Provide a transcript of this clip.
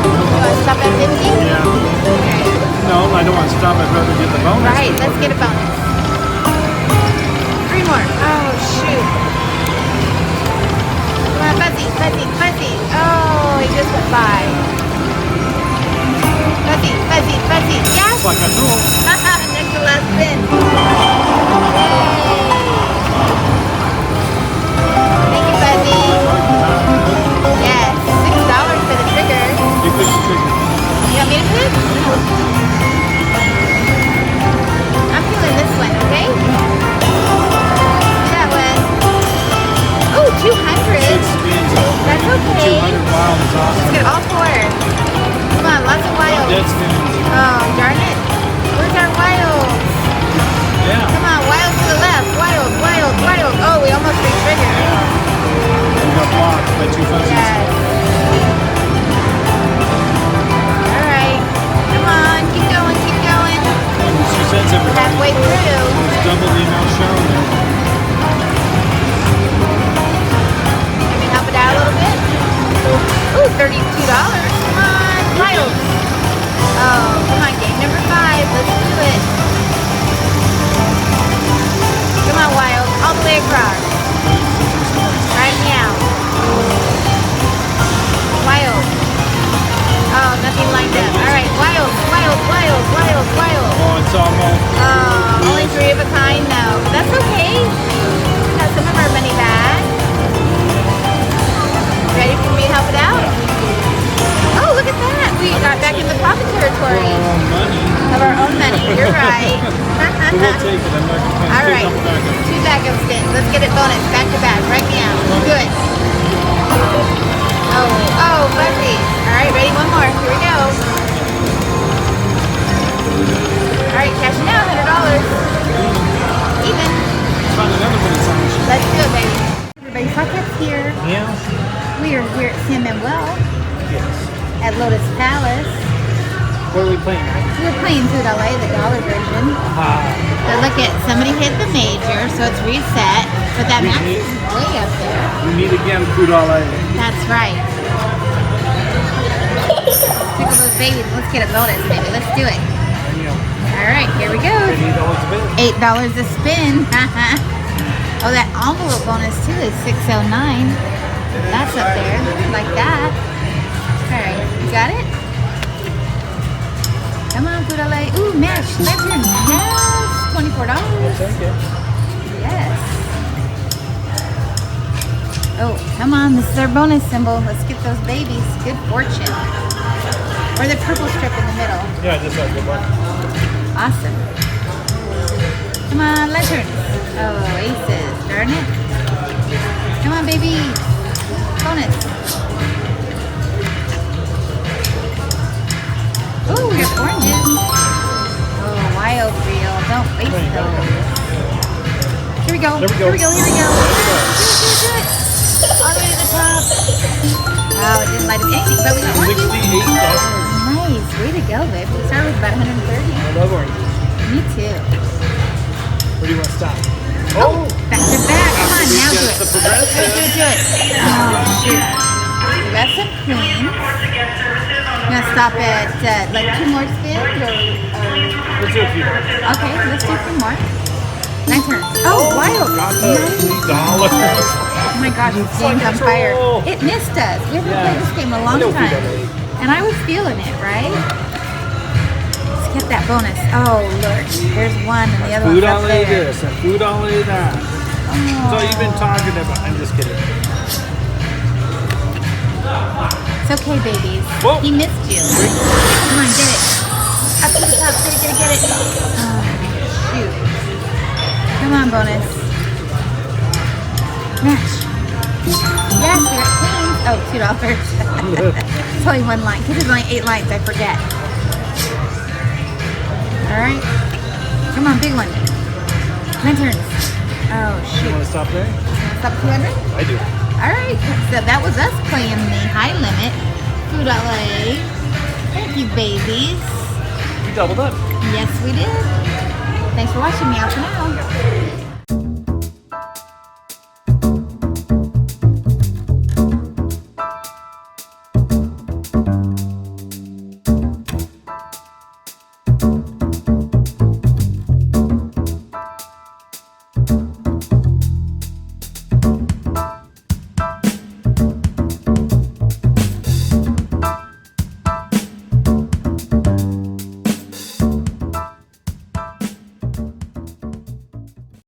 You want to stop at 50? Yeah. No, I don't want to stop. I'd rather get the bonus. Right, let's get a bonus. 3 more. Oh, shoot. Come on, Fuzzy, Fuzzy, Fuzzy. Oh, he just went by. Fuzzy, Fuzzy, Fuzzy. Yes! It's like I told. Next to last spin. Yay! Thank you, Fuzzy. Yes, $6 for the trigger. You pick the trigger. You want me to pick? I'm feeling this one, okay? That one. Oh, 200. 6 spins. That's okay. 200 wild is awesome. Let's get all 4. Come on, lots of wilds. Dead spins. Oh, darn it. Where's our wilds? Yeah. Come on, wilds to the left. Wild, wild, wild. Oh, we almost re-triggered. You got blocked by 2 fuzzies. Yes. All right. Come on, keep going, keep going. And she says everybody. Halfway through. It's double the amount shown. Let me help it out a little bit. Ooh, $32. Come on, wild. Oh, come on, game number 5. Let's do it. Come on, wild. All the way across. Right now. Wild. Oh, nothing lined up. All right, wild, wild, wild, wild, wild. Oh, it's almost. Oh, only 3 of a kind though. That's okay. We got some of our money back. Ready for me to help it out? Oh, look at that. We got back in the profit territory of our own money. You're right. We'll take it. I'm not going to All right. back up. 2 backup spins. Let's get it bonus back to back right now. Good. Oh, fuzzy. All right, ready? 1 more. Here we go. All right, cashing out $100. Even. Let's find another one that's on the sheet. Let's do it, baby. Everybody, TheSlotCats here. Yeah. We are here at San Manuel Yes. at Lotus Palace. What are we playing? We're playing Food LA, the dollar version. But look at, somebody hit the major, so it's reset. But that max is way up there. We meet again, food all day. That's right. Tickle those babies. Let's get a bonus, baby. Let's do it. All right, here we go. $8 a spin. Oh, that envelope bonus too is $6.09. That's up there, like that. All right, you got it? Come on, Food LA. Ooh, match. Lantern. Yes, $24. Yes. Oh, come on. This is our bonus symbol. Let's get those babies. Good fortune. Or the purple strip in the middle. Yeah, just like good one. Awesome. Come on, lanterns. Oh, aces. Darn it. Come on, baby. Bonus. Oh, we got oranges. Oh, wild reel. Don't waste those. Here we go. There we go. Here we go. Here we go. Do it. All the way to the top. Oh, it didn't light up anything, but we got oranges. $68. Nice. Way to go, babe. We started with about 130. I love oranges. Me too. Where do you want to stop? Oh, back to back. Come on, now do it. The progressive. Do it. Oh, shoot. We got some queens. I'm going to stop at like 2 more spins or... Let's do a few. Okay, let's do 3 more. 9 turns. Oh, wild. Got the $3. Oh my gosh, this game's on fire. It missed us. We haven't played this game in a long time. And I was feeling it, right? Let's get that bonus. Oh, look. There's one and the other one's Food up all there. this and food all that. That's all you've been talking about. I'm just kidding. It's okay, babies. Whoa. He missed you. Come on, get it. Up to the top. Get it. Oh, shoot. Come on, bonus. Match. Yes, we got queens. Oh, $2. It's only 1 line. Because there's only 8 lines. I forget. All right. Come on, big one. 9 turns. Oh, shoot. You want to stop there? Stop 200? I do. All right, so that was us playing the high limit. Food LA. Thank you, babies. We doubled up. Yes, we did. Thanks for watching. Me out for now.